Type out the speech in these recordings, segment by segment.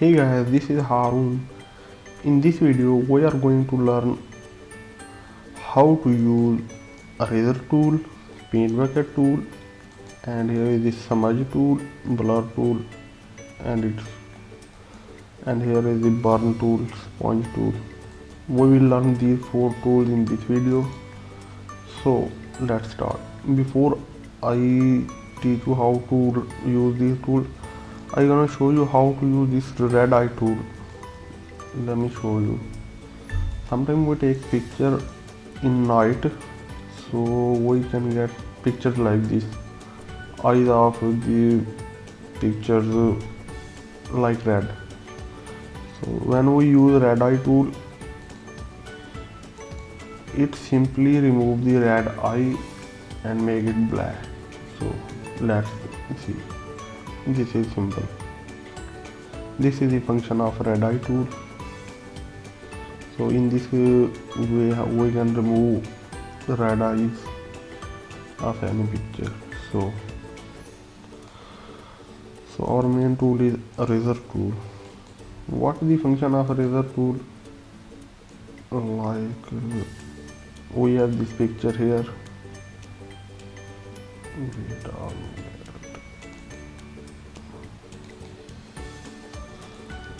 Hey guys, this is Harun. In this video we are going to learn how to use eraser tool, paint bucket tool, and here is the smudge tool, blur tool, and here is the burn tool, sponge tool. We will learn these 4 tools in this video. So let's start. Before I teach you how to use these tools, I'm gonna show you how to use this red eye tool. Let me show you. Sometimes we take picture in night, so we can get pictures like this. Eyes of the pictures like red. So when we use red eye tool, it simply remove the red eye and make it black. So let's see. This is simple. This is the function of red eye tool. So in this way we can remove the red eyes of any picture. So our main tool is eraser tool. What is the function of eraser tool? Like we have this picture here.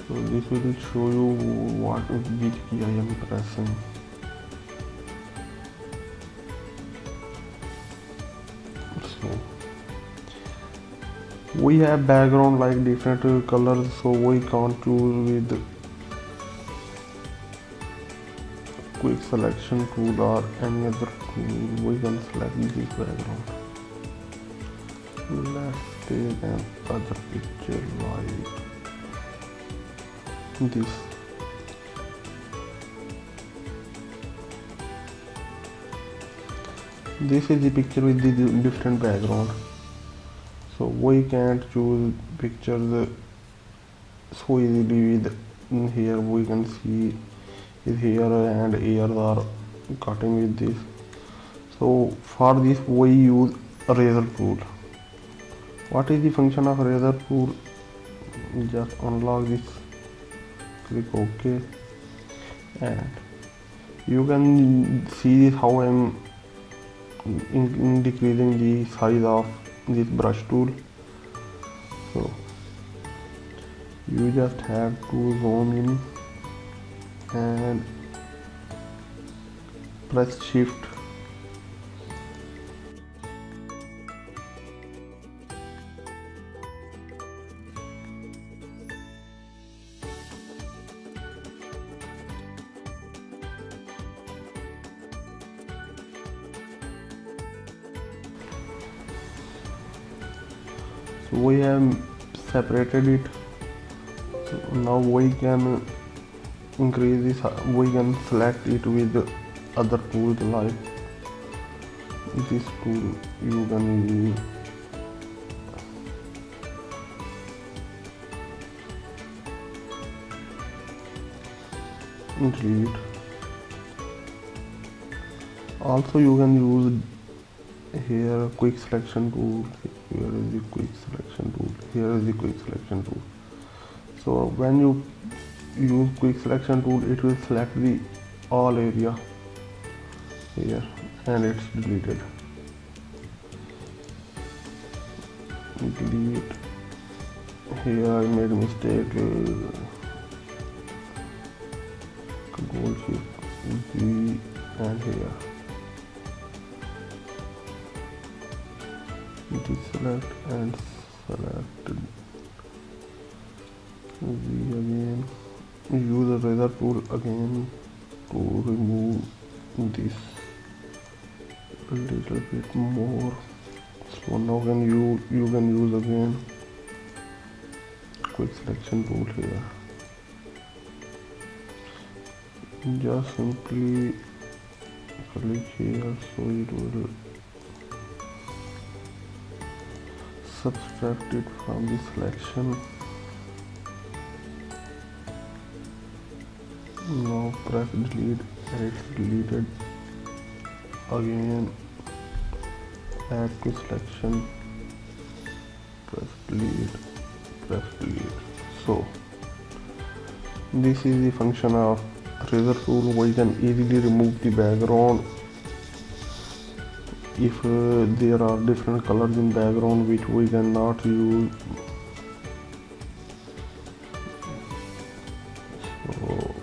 So this will show you which key I am pressing. So we have background like different colors, so we can't choose with quick selection tool or any other tool. We can select this background. Let's take another picture like this. This is the picture with the different background. So we can't choose pictures so easily with here. We can see his hair and ears are cutting with this. So for this we use eraser tool. What is the function of eraser tool? Just unlock this, click OK, and you can see this how I am decreasing the size of this brush tool. So you just have to zoom in and press shift. So we have separated it. So now we can increase this. We can select it with other tools like this tool. You can use delete. Also you can use here quick selection tool. Here is the quick selection tool. Here is the quick selection tool. So when you use quick selection tool, it will select the all area here and it's deleted. Delete. Here I made a mistake. Control Shift V and here deselect and select V again. Use the eraser tool again to remove this a little bit more. So now you can use again quick selection tool here. Just simply click here so it will subtract it from the selection. Now press delete and it's deleted. Again add to selection, press delete. So This is the function of eraser tool. We can easily remove the background if there are different colors in background which we cannot use. So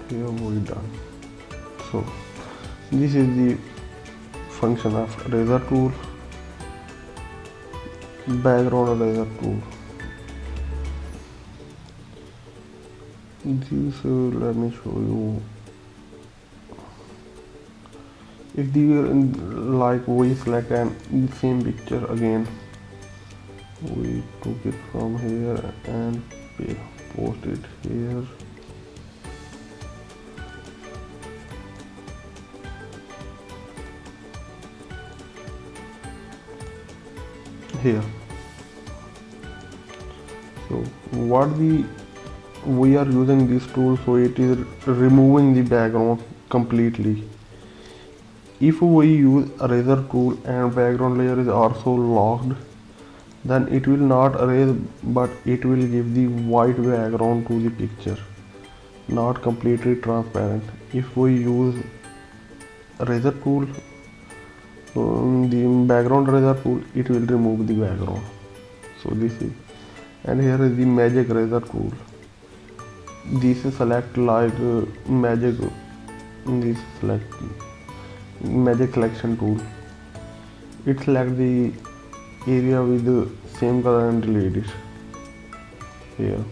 here we done. So this is the function of eraser tool, background eraser tool. This let me show you. If the like we select an same picture again, we took it from here and post it here. Here. So what we are using this tool, so it is removing the background completely. If we use eraser tool and background layer is also locked, then it will not erase, but it will give the white background to the picture, not completely transparent. If we use eraser tool, the background eraser tool, it will remove the background. So this is, and here is the magic eraser tool. This is select like magic. This select magic selection tool. It select the area with the same color and delete it. Here.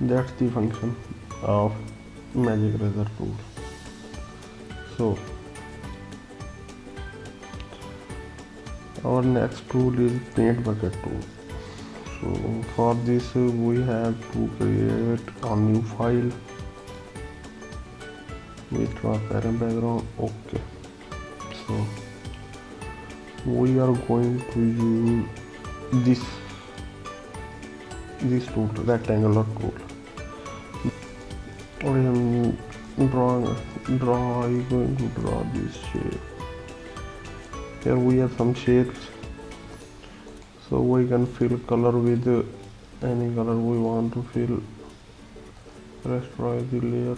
That's the function of magic eraser tool. So our next tool is paint bucket tool. So for this we have to create a new file with transparent background. Okay, so we are going to use this tool, rectangular tool. I am going to draw this shape. Here we have some shapes, so we can fill color with any color we want to fill. Rasterize the layer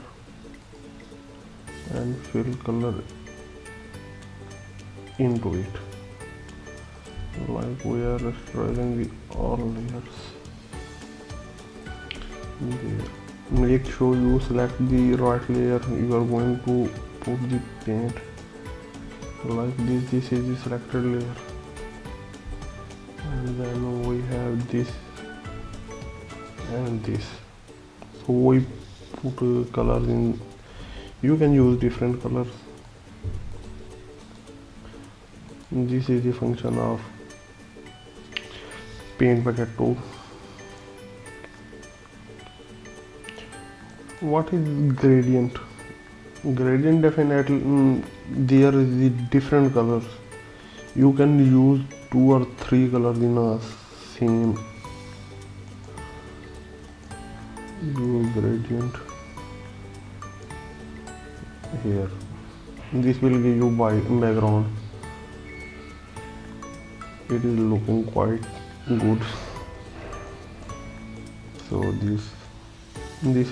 and fill color into it, like we are rasterizing the all layers. Make sure you select the right layer you are going to put the paint. Like this is the selected layer, and then we have this and this. So we put colors in. You can use different colors. This is the function of paint bucket tool. What is gradient? Gradient, definitely there is the different colors. You can use 2 or 3 colors in a same. Use gradient here. This will give you background. It is looking quite good. So this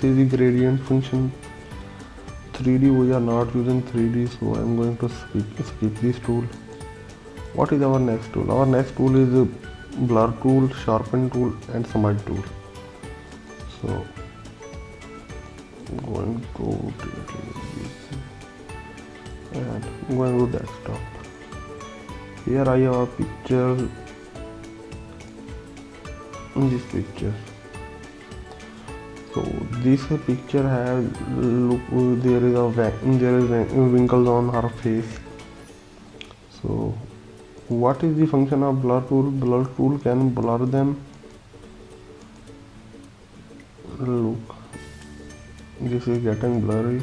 is the gradient function. 3D, we are not using 3D, so I am going to skip this tool. What is our next tool? Our next tool is a blur tool, sharpen tool and smudge tool. So I'm going to delete this and I'm going to desktop. Here I have a picture, this picture. So this picture has there is wrinkles on her face. So what is the function of blur tool? Blur tool can blur them. Look, this is getting blurry.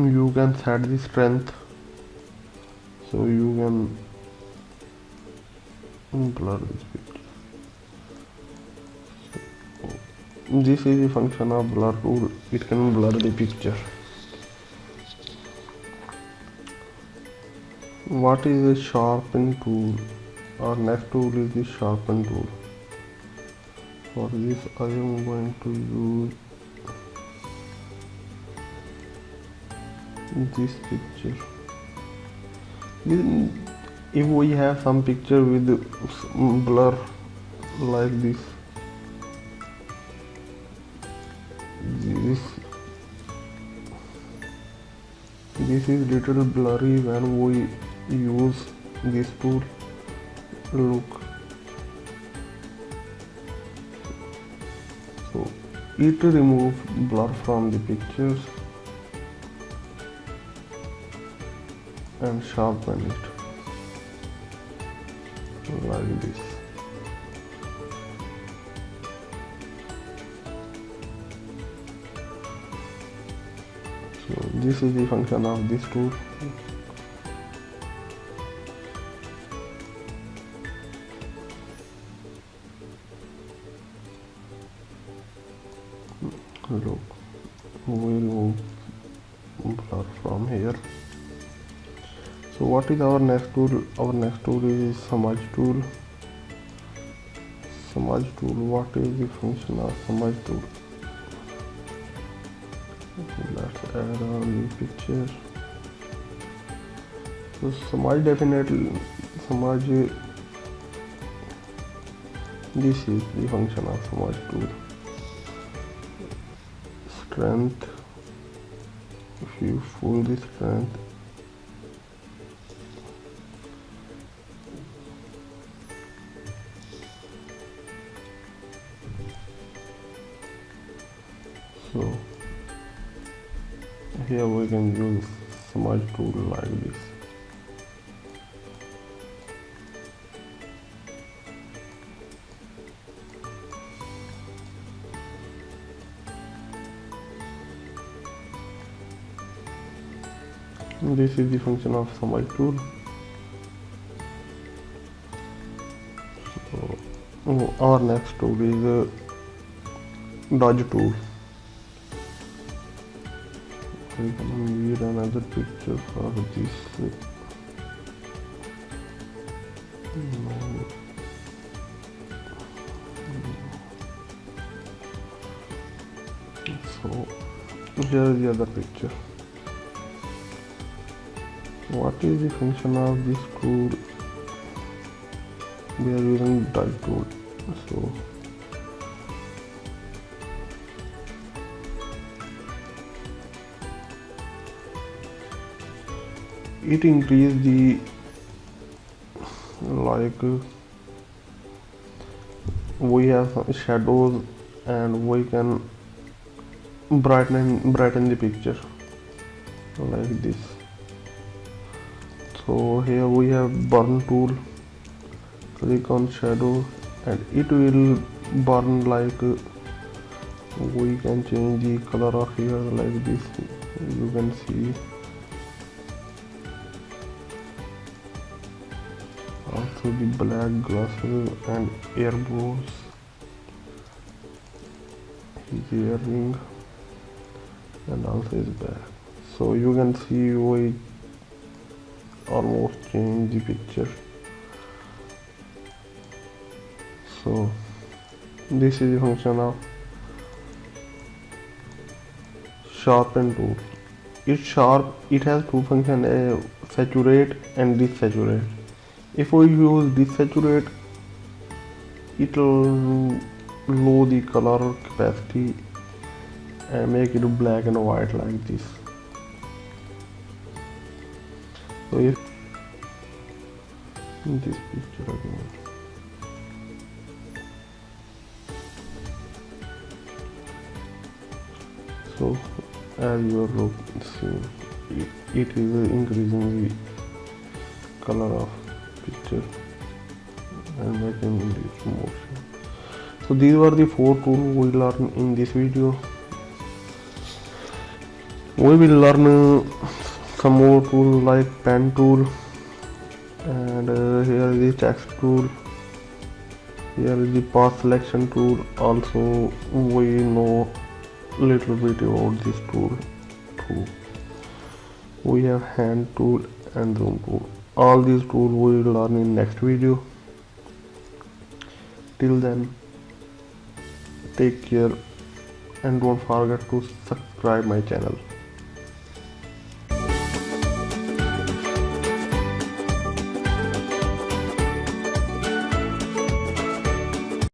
you can set the strength, so you can blur this picture. This is the function of blur tool. It can blur the picture. What is a sharpen tool? Our next tool is the sharpen tool. For this I am going to use this picture. If we have some picture with blur like this is little blurry when we use this tool. Look, so it removes blur from the pictures and sharpen it like this. So this is the function of this tool. Look, we remove blur from here. So what is our next tool? Our next tool is smudge tool. Smudge tool, what is the function of smudge tool? Let's add a new picture. So smudge, definitely smudge, this is the function of smudge tool. Strength, if you pull the strength, so here we can use smudge tool like this. This is the function of smudge tool. So our next tool is dodge tool. We can need another picture for this. So here is the other picture. What is the function of this tool? We are using dodge tool. So it increases the, like we have some shadows and we can brighten the picture like this. So here we have burn tool. Click on shadow and it will burn, like we can change the color of here like this. You can see also the black glasses and earbuds, his earring, and also his bag. So you can see we almost change the picture. So this is the function of sharpen tool. It's sharp, it has two functions, saturate and desaturate. If we use desaturate, it will lower the color capacity and make it black and white like this. So if this picture again, so as you are seeing, it is increasing the color of picture and making this motion. So these were the 4 tools we learned in this video. We will learn some more tools like pen tool, and here is the text tool, here is the path selection tool. Also we know little bit about this tool too. We have hand tool and zoom tool. All these tools we will learn in next video. Till then, take care and don't forget to subscribe my channel.